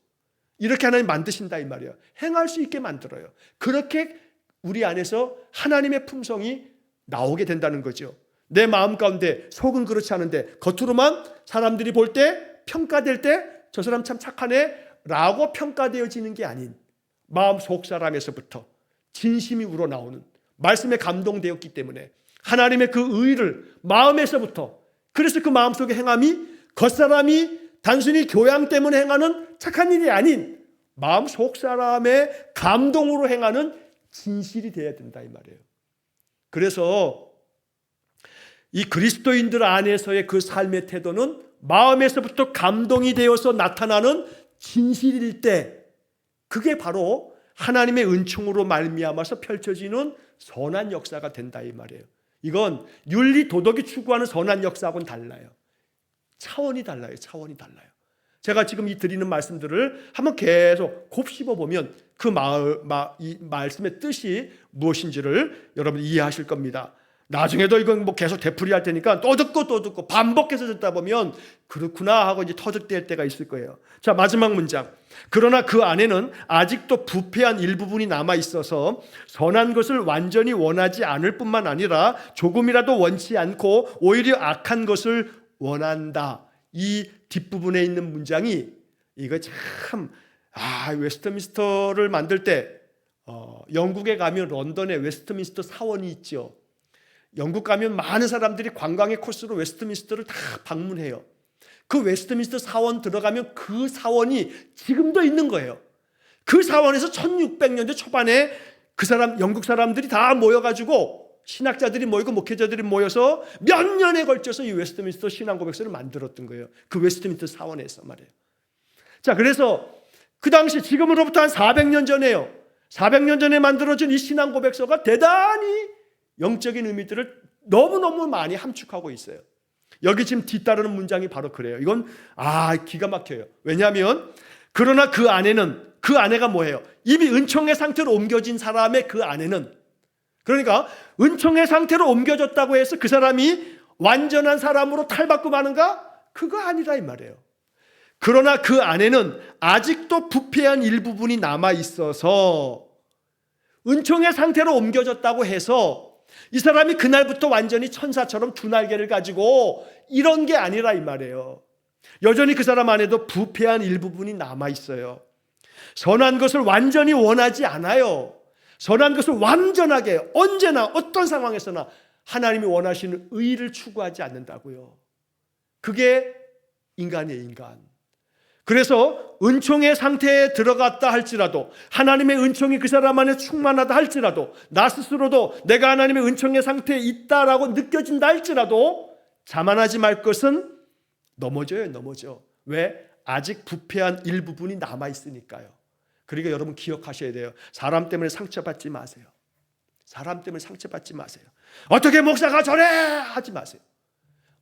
A: 이렇게 하나님 만드신다 이 말이에요. 행할 수 있게 만들어요. 그렇게 우리 안에서 하나님의 품성이 나오게 된다는 거죠. 내 마음 가운데 속은 그렇지 않은데 겉으로만 사람들이 볼 때, 평가될 때 저 사람 참 착하네 라고 평가되어지는 게 아닌, 마음 속 사람에서부터 진심이 우러나오는, 말씀에 감동되었기 때문에 하나님의 그 의를 마음에서부터, 그래서 그 마음속의 행함이 겉사람이 단순히 교양 때문에 행하는 착한 일이 아닌 마음 속 사람의 감동으로 행하는 진실이 되어야 된다 이 말이에요. 그래서 이 그리스도인들 안에서의 그 삶의 태도는 마음에서부터 감동이 되어서 나타나는 진실일 때, 그게 바로 하나님의 은총으로 말미암아서 펼쳐지는 선한 역사가 된다 이 말이에요. 이건 윤리 도덕이 추구하는 선한 역사하고는 달라요. 차원이 달라요. 차원이 달라요. 제가 지금 이 드리는 말씀들을 한번 계속 곱씹어 보면 그 이 말씀의 뜻이 무엇인지를 여러분 이해하실 겁니다. 나중에도 이건 뭐 계속 되풀이할 테니까 또 듣고 반복해서 듣다 보면 그렇구나 하고 이제 터득될 때가 있을 거예요. 자, 마지막 문장. 그러나 그 안에는 아직도 부패한 일부분이 남아 있어서 선한 것을 완전히 원하지 않을 뿐만 아니라 조금이라도 원치 않고 오히려 악한 것을 원한다. 이 뒷부분에 있는 문장이 이거 참, 웨스트민스터를 만들 때 영국에 가면 런던에 웨스트민스터 사원이 있죠. 영국 가면 많은 사람들이 관광의 코스로 웨스트민스터를 다 방문해요. 그 웨스트민스터 사원 들어가면 그 사원이 지금도 있는 거예요. 그 사원에서 1600년대 초반에 그 사람, 영국 사람들이 다 모여가지고, 신학자들이 모이고 목회자들이 모여서 몇 년에 걸쳐서 이 웨스트민스터 신앙고백서를 만들었던 거예요. 그 웨스트민스터 사원에서 말이에요. 자, 그래서 그 당시, 지금으로부터 한 400년 전에요. 400년 전에 만들어진 이 신앙고백서가 대단히 영적인 의미들을 너무너무 많이 함축하고 있어요. 여기 지금 뒤따르는 문장이 바로 그래요. 이건 기가 막혀요. 왜냐하면 그러나 그 안에는, 그 안에가 뭐예요? 이미 은총의 상태로 옮겨진 사람의 그 안에는, 그러니까 은총의 상태로 옮겨졌다고 해서 그 사람이 완전한 사람으로 탈바꿈 하는가? 그거 아니라 이 말이에요. 그러나 그 안에는 아직도 부패한 일부분이 남아 있어서, 은총의 상태로 옮겨졌다고 해서 이 사람이 그날부터 완전히 천사처럼 두 날개를 가지고 이런 게 아니라 이 말이에요. 여전히 그 사람 안에도 부패한 일부분이 남아 있어요. 선한 것을 완전히 원하지 않아요. 선한 것을 완전하게 언제나 어떤 상황에서나 하나님이 원하시는 의를 추구하지 않는다고요. 그게 인간이에요, 인간. 그래서 은총의 상태에 들어갔다 할지라도, 하나님의 은총이 그 사람 안에 충만하다 할지라도, 나 스스로도 내가 하나님의 은총의 상태에 있다라고 느껴진다 할지라도 자만하지 말 것은 넘어져. 왜? 아직 부패한 일부분이 남아있으니까요. 그러니까 여러분 기억하셔야 돼요. 사람 때문에 상처받지 마세요. 사람 때문에 상처받지 마세요. 어떻게 목사가 저래? 하지 마세요.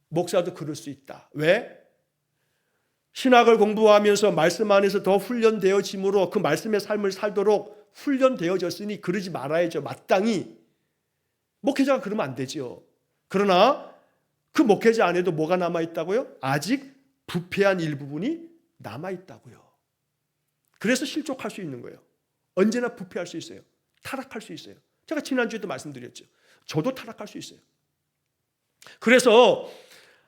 A: 목사도 그럴 수 있다. 왜? 신학을 공부하면서 말씀 안에서 더 훈련되어짐으로 그 말씀의 삶을 살도록 훈련되어졌으니 그러지 말아야죠. 마땅히. 목회자가 그러면 안 되죠. 그러나 그 목회자 안에도 뭐가 남아있다고요? 아직 부패한 일부분이 남아있다고요. 그래서 실족할 수 있는 거예요. 언제나 부패할 수 있어요. 타락할 수 있어요. 제가 지난주에도 말씀드렸죠. 저도 타락할 수 있어요. 그래서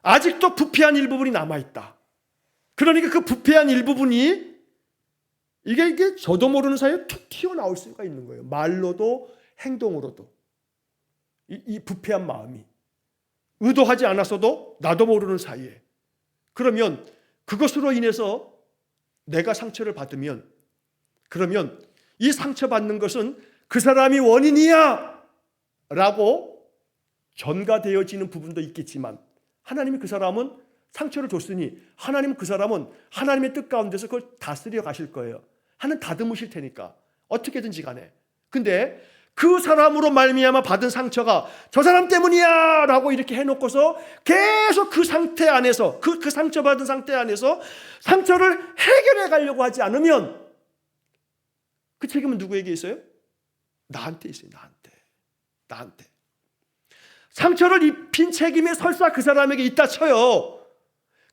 A: 아직도 부패한 일부분이 남아있다. 그러니까 그 부패한 일부분이 이게 저도 모르는 사이에 툭 튀어나올 수가 있는 거예요. 말로도 행동으로도. 이 부패한 마음이 의도하지 않았어도 나도 모르는 사이에. 그러면 그것으로 인해서 내가 상처를 받으면, 그러면 이 상처받는 것은 그 사람이 원인이야 라고 전가되어지는 부분도 있겠지만, 하나님이 그 사람은 상처를 줬으니 하나님은 그 사람은 하나님의 뜻 가운데서 그걸 다스려 가실 거예요. 하나님 다듬으실 테니까 어떻게든지 간에. 근데 그 사람으로 말미암아 받은 상처가 저 사람 때문이야 라고 이렇게 해놓고서 계속 그 상태 안에서, 그 상처받은 상태 안에서 상처를 해결해 가려고 하지 않으면 그 책임은 누구에게 있어요? 나한테 있어요. 나한테. 상처를 입힌 책임이 설사 그 사람에게 있다 쳐요.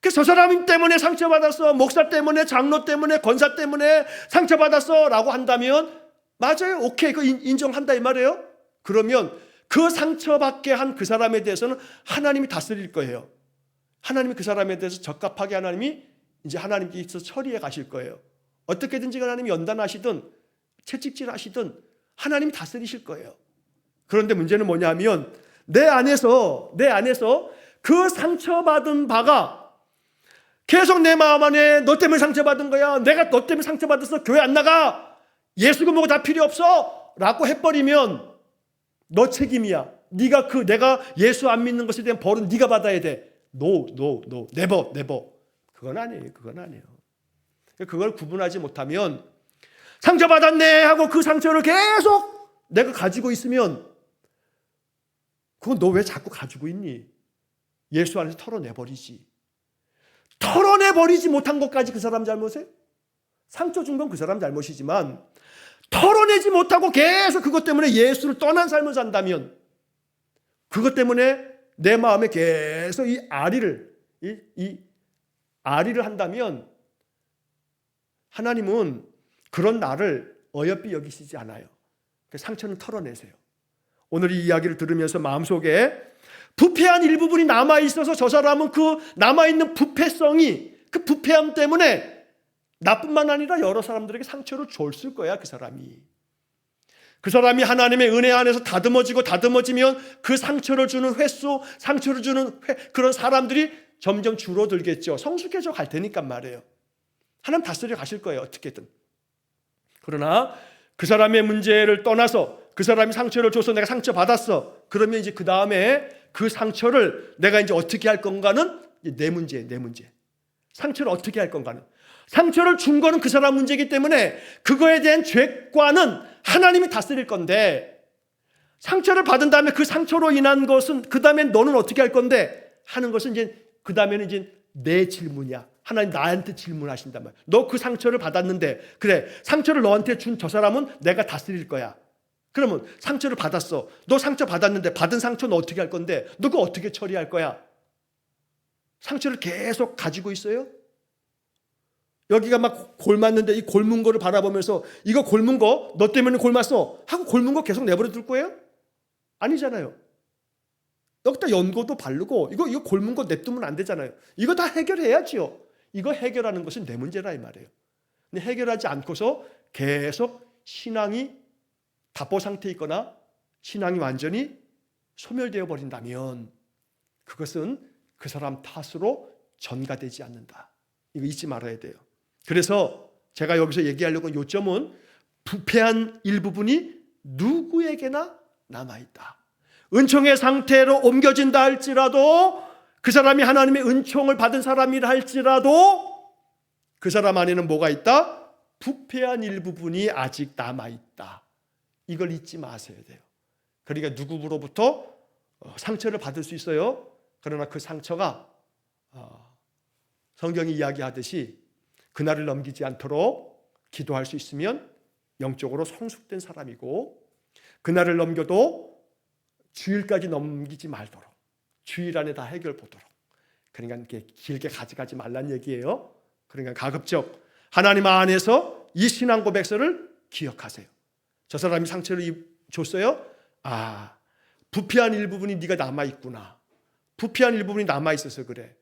A: 그래서 저 사람 때문에 상처받았어, 목사 때문에, 장로 때문에, 권사 때문에 상처받았어 라고 한다면 맞아요. 오케이. 그 인정한다 이 말이에요. 그러면 그 상처받게 한 그 사람에 대해서는 하나님이 다스릴 거예요. 하나님이 그 사람에 대해서 적합하게 하나님이 이제 하나님께서 처리해 가실 거예요. 어떻게든지 하나님이 연단하시든 채찍질하시든 하나님이 다스리실 거예요. 그런데 문제는 뭐냐면 내 안에서 그 상처받은 바가 계속 내 마음 안에 너 때문에 상처받은 거야. 내가 너 때문에 상처받았어. 교회 안 나가. 예수가 뭐고 다 필요 없어 라고 해버리면 너 책임이야. 내가 예수 안 믿는 것에 대한 벌은 네가 받아야 돼. No. never. 그건 아니에요. 그걸 구분하지 못하면 상처받았네 하고 그 상처를 계속 내가 가지고 있으면 그건 너 왜 자꾸 가지고 있니? 예수 안에서 털어내버리지. 털어내버리지 못한 것까지 그 사람 잘못이에요? 상처 준 건 그 사람 잘못이지만 털어내지 못하고 계속 그것 때문에 예수를 떠난 삶을 산다면, 그것 때문에 내 마음에 계속 이 아리를 한다면 하나님은 그런 나를 어여삐 여기시지 않아요. 상처는 털어내세요. 오늘 이 이야기를 들으면서 마음속에 부패한 일부분이 남아있어서 저 사람은 그 남아있는 부패성이, 그 부패함 때문에 나뿐만 아니라 여러 사람들에게 상처를 줬을 거야. 그 사람이 하나님의 은혜 안에서 다듬어지면 그 상처를 주는 횟수, 그런 사람들이 점점 줄어들겠죠. 성숙해져 갈 테니까 말이에요. 하나님 다스려 가실 거예요. 어떻게든. 그러나 그 사람의 문제를 떠나서 그 사람이 상처를 줘서 내가 상처받았어. 그러면 이제 그 다음에 그 상처를 내가 이제 어떻게 할 건가는 내 문제. 상처를 어떻게 할 건가는. 상처를 준 거는 그 사람 문제이기 때문에 그거에 대한 죄과는 하나님이 다스릴 건데, 상처를 받은 다음에 그 상처로 인한 것은 그 다음에 너는 어떻게 할 건데 하는 것은 이제 그 다음에는 이제 내 질문이야. 하나님 나한테 질문하신단 말이야. 너 그 상처를 받았는데, 그래, 상처를 너한테 준 저 사람은 내가 다스릴 거야. 그러면 상처를 받았어. 너 상처 받았는데 받은 상처는 어떻게 할 건데 너 그거 어떻게 처리할 거야? 상처를 계속 가지고 있어요? 여기가 막 골맞는데 이 골문 거를 바라보면서 이거 골문 거 너 때문에 골맞어 하고 골문 거 계속 내버려 둘 거예요? 아니잖아요. 여기다 연고도 바르고 이거 골문 거 냅두면 안 되잖아요. 이거 다 해결해야지요. 이거 해결하는 것은 내 문제라 이 말이에요. 근데 해결하지 않고서 계속 신앙이 답보 상태에 있거나 신앙이 완전히 소멸되어 버린다면 그것은 그 사람 탓으로 전가되지 않는다. 이거 잊지 말아야 돼요. 그래서 제가 여기서 얘기하려고 하는 요점은 부패한 일부분이 누구에게나 남아있다. 은총의 상태로 옮겨진다 할지라도, 그 사람이 하나님의 은총을 받은 사람이라 할지라도 그 사람 안에는 뭐가 있다? 부패한 일부분이 아직 남아있다. 이걸 잊지 마셔야 돼요. 그러니까 누구로부터 상처를 받을 수 있어요. 그러나 그 상처가 성경이 이야기하듯이 그날을 넘기지 않도록 기도할 수 있으면 영적으로 성숙된 사람이고, 그날을 넘겨도 주일까지 넘기지 말도록, 주일 안에 다 해결 보도록. 그러니까 이렇게 길게 가져가지 말란 얘기예요. 그러니까 가급적 하나님 안에서 이 신앙 고백서를 기억하세요. 저 사람이 상처를 줬어요. 부패한 일부분이 네가 남아있구나. 부패한 일부분이 남아있어서 그래.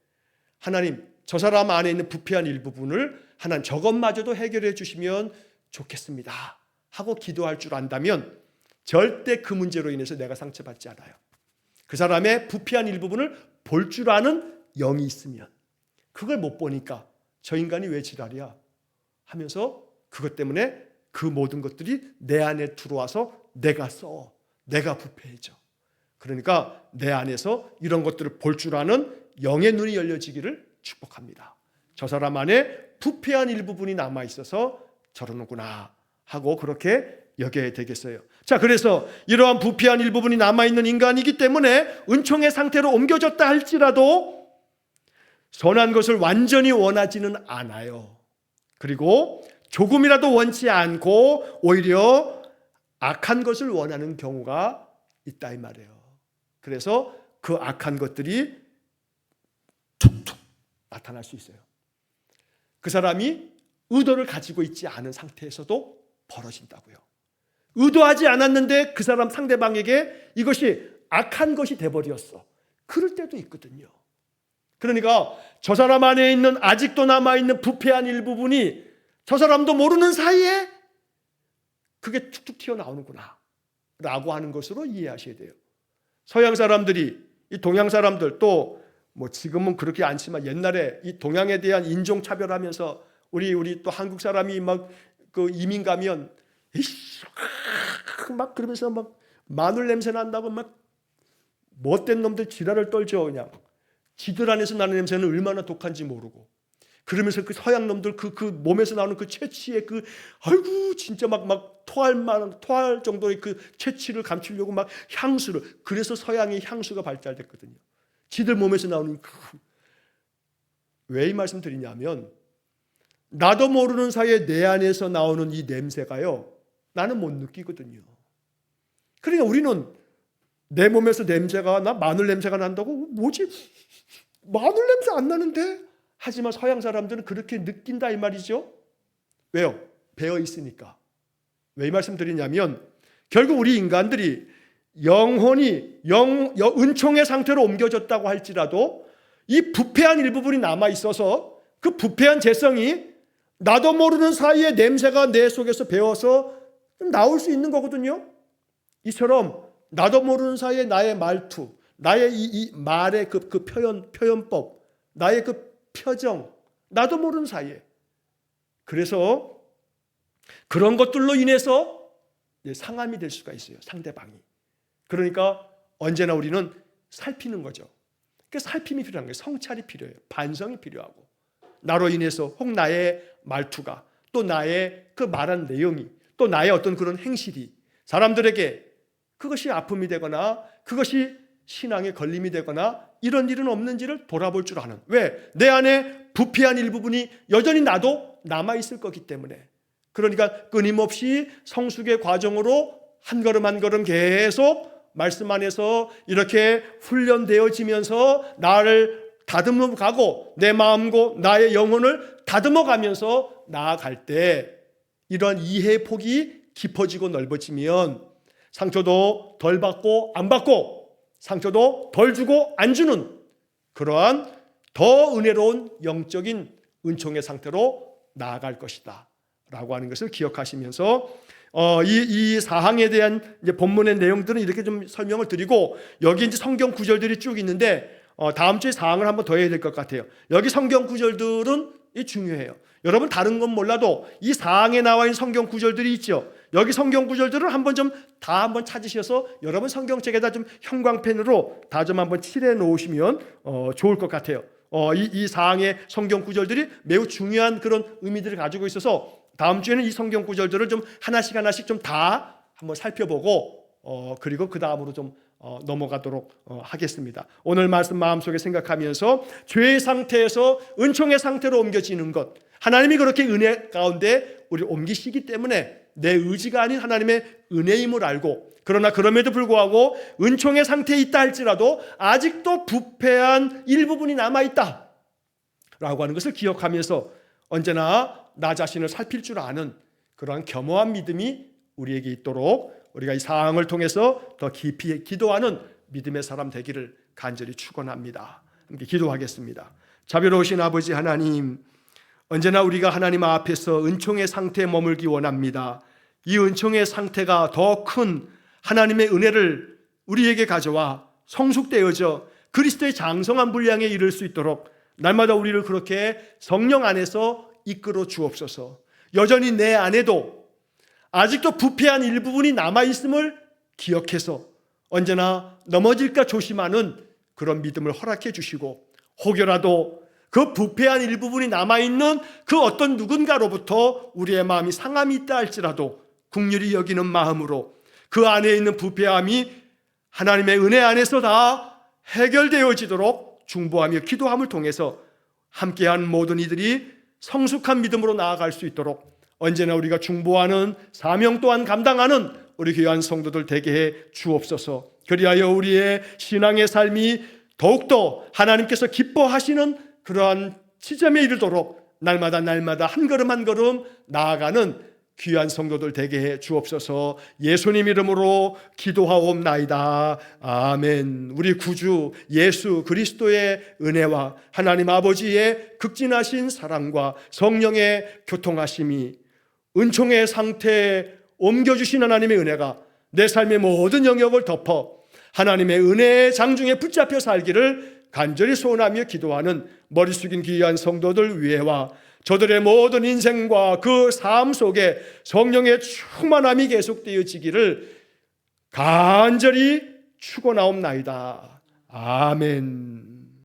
A: 하나님, 저 사람 안에 있는 부패한 일부분을 하나님 저것마저도 해결해 주시면 좋겠습니다 하고 기도할 줄 안다면 절대 그 문제로 인해서 내가 상처받지 않아요. 그 사람의 부패한 일부분을 볼 줄 아는 영이 있으면, 그걸 못 보니까 저 인간이 왜 지랄이야 하면서 그것 때문에 그 모든 것들이 내 안에 들어와서 내가 부패해져. 그러니까 내 안에서 이런 것들을 볼 줄 아는 영의 눈이 열려지기를 축복합니다. 저 사람 안에 부패한 일부분이 남아있어서 저러는구나 하고 그렇게 여겨야 되겠어요. 자, 그래서 이러한 부패한 일부분이 남아있는 인간이기 때문에 은총의 상태로 옮겨졌다 할지라도 선한 것을 완전히 원하지는 않아요. 그리고 조금이라도 원치 않고 오히려 악한 것을 원하는 경우가 있다 이 말이에요. 그래서 그 악한 것들이 툭툭 나타날 수 있어요. 그 사람이 의도를 가지고 있지 않은 상태에서도 벌어진다고요. 의도하지 않았는데 그 사람 상대방에게 이것이 악한 것이 돼버렸어. 그럴 때도 있거든요. 그러니까 저 사람 안에 있는 아직도 남아있는 부패한 일부분이 저 사람도 모르는 사이에 그게 툭툭 튀어나오는구나 라고 하는 것으로 이해하셔야 돼요. 서양 사람들이, 이 동양 사람들, 또 뭐 지금은 그렇게 않지만 옛날에 이 동양에 대한 인종차별하면서 우리 또 한국 사람이 막 그 이민 가면 막 그러면서 막 마늘 냄새 난다고 막 못된 놈들 지랄을 떨죠. 그냥 지들 안에서 나는 냄새는 얼마나 독한지 모르고, 그러면서 그 서양 놈들 그 몸에서 나오는 그 채취의 그 아이고 진짜 막 토할 정도의 그 채취를 감추려고 막 향수를, 그래서 서양의 향수가 발달됐거든요. 지들 몸에서 나오는 왜 이 말씀 드리냐면, 나도 모르는 사이에 내 안에서 나오는 이 냄새가요, 나는 못 느끼거든요. 그러니까 우리는 내 몸에서 냄새가 나, 마늘 냄새가 난다고, 뭐지? 마늘 냄새 안 나는데? 하지만 서양 사람들은 그렇게 느낀다 이 말이죠. 왜요? 배어 있으니까. 왜 이 말씀 드리냐면, 결국 우리 인간들이 영혼이 은총의 상태로 옮겨졌다고 할지라도 이 부패한 일부분이 남아 있어서 그 부패한 재성이 나도 모르는 사이에 냄새가 내 속에서 배어서 나올 수 있는 거거든요. 이처럼 나도 모르는 사이에 나의 말투, 나의 이 말의 그 표현법, 나의 그 표정, 나도 모르는 사이에, 그래서 그런 것들로 인해서 상함이 될 수가 있어요, 상대방이. 그러니까 언제나 우리는 살피는 거죠. 그 살핌이 필요한 거예요. 성찰이 필요해요. 반성이 필요하고, 나로 인해서 혹 나의 말투가, 또 나의 그 말한 내용이, 또 나의 어떤 그런 행실이 사람들에게 그것이 아픔이 되거나 그것이 신앙에 걸림이 되거나 이런 일은 없는지를 돌아볼 줄 아는, 왜? 내 안에 부패한 일부분이 여전히 나도 남아있을 거기 때문에. 그러니까 끊임없이 성숙의 과정으로 한 걸음 한 걸음 계속 말씀 안에서 이렇게 훈련되어지면서 나를 다듬어 가고, 내 마음과 나의 영혼을 다듬어 가면서 나아갈 때 이런 이해 폭이 깊어지고 넓어지면 상처도 덜 받고 안 받고, 상처도 덜 주고 안 주는 그러한 더 은혜로운 영적인 은총의 상태로 나아갈 것이다 라고 하는 것을 기억하시면서 이 사항에 대한 이제 본문의 내용들은 이렇게 좀 설명을 드리고, 여기 이제 성경 구절들이 쭉 있는데 다음 주에 사항을 한번 더 해야 될 것 같아요. 여기 성경 구절들은 중요해요. 여러분 다른 건 몰라도 이 사항에 나와 있는 성경 구절들이 있죠. 여기 성경 구절들을 한번 좀 다 한번 찾으셔서 여러분 성경책에다 좀 형광펜으로 다 좀 한번 칠해 놓으시면 좋을 것 같아요. 이 사항의 성경 구절들이 매우 중요한 그런 의미들을 가지고 있어서 다음 주에는 이 성경 구절들을 좀 하나씩 좀 다 한번 살펴보고 그리고 그 다음으로 좀 넘어가도록 하겠습니다. 오늘 말씀 마음속에 생각하면서 죄의 상태에서 은총의 상태로 옮겨지는 것, 하나님이 그렇게 은혜 가운데 우리를 옮기시기 때문에 내 의지가 아닌 하나님의 은혜임을 알고, 그러나 그럼에도 불구하고 은총의 상태에 있다 할지라도 아직도 부패한 일부분이 남아있다 라고 하는 것을 기억하면서 언제나 나 자신을 살필 줄 아는 그러한 겸허한 믿음이 우리에게 있도록 우리가 이 사항을 통해서 더 깊이 기도하는 믿음의 사람 되기를 간절히 축원합니다. 함께 기도하겠습니다. 자비로우신 아버지 하나님, 언제나 우리가 하나님 앞에서 은총의 상태에 머물기 원합니다. 이 은총의 상태가 더 큰 하나님의 은혜를 우리에게 가져와 성숙되어져 그리스도의 장성한 분량에 이를 수 있도록 날마다 우리를 그렇게 성령 안에서 이끌어 주옵소서. 여전히 내 안에도 아직도 부패한 일부분이 남아있음을 기억해서 언제나 넘어질까 조심하는 그런 믿음을 허락해 주시고, 혹여라도 그 부패한 일부분이 남아있는 그 어떤 누군가로부터 우리의 마음이 상함이 있다 할지라도 긍휼히 여기는 마음으로 그 안에 있는 부패함이 하나님의 은혜 안에서 다 해결되어지도록 중보하며 기도함을 통해서 함께한 모든 이들이 성숙한 믿음으로 나아갈 수 있도록 언제나 우리가 중보하는 사명 또한 감당하는 우리 귀한 성도들 되게 해 주옵소서. 그리하여 우리의 신앙의 삶이 더욱더 하나님께서 기뻐하시는 그러한 지점에 이르도록 날마다 한 걸음 한 걸음 나아가는 귀한 성도들 되게 해 주옵소서. 예수님 이름으로 기도하옵나이다. 아멘. 우리 구주 예수 그리스도의 은혜와 하나님 아버지의 극진하신 사랑과 성령의 교통하심이 은총의 상태에 옮겨주신 하나님의 은혜가 내 삶의 모든 영역을 덮어 하나님의 은혜의 장중에 붙잡혀 살기를 간절히 소원하며 기도하는 머리 숙인 귀한 성도들 위에와 저들의 모든 인생과 그 삶 속에 성령의 충만함이 계속되어지기를 간절히 축원하옵나이다. 아멘.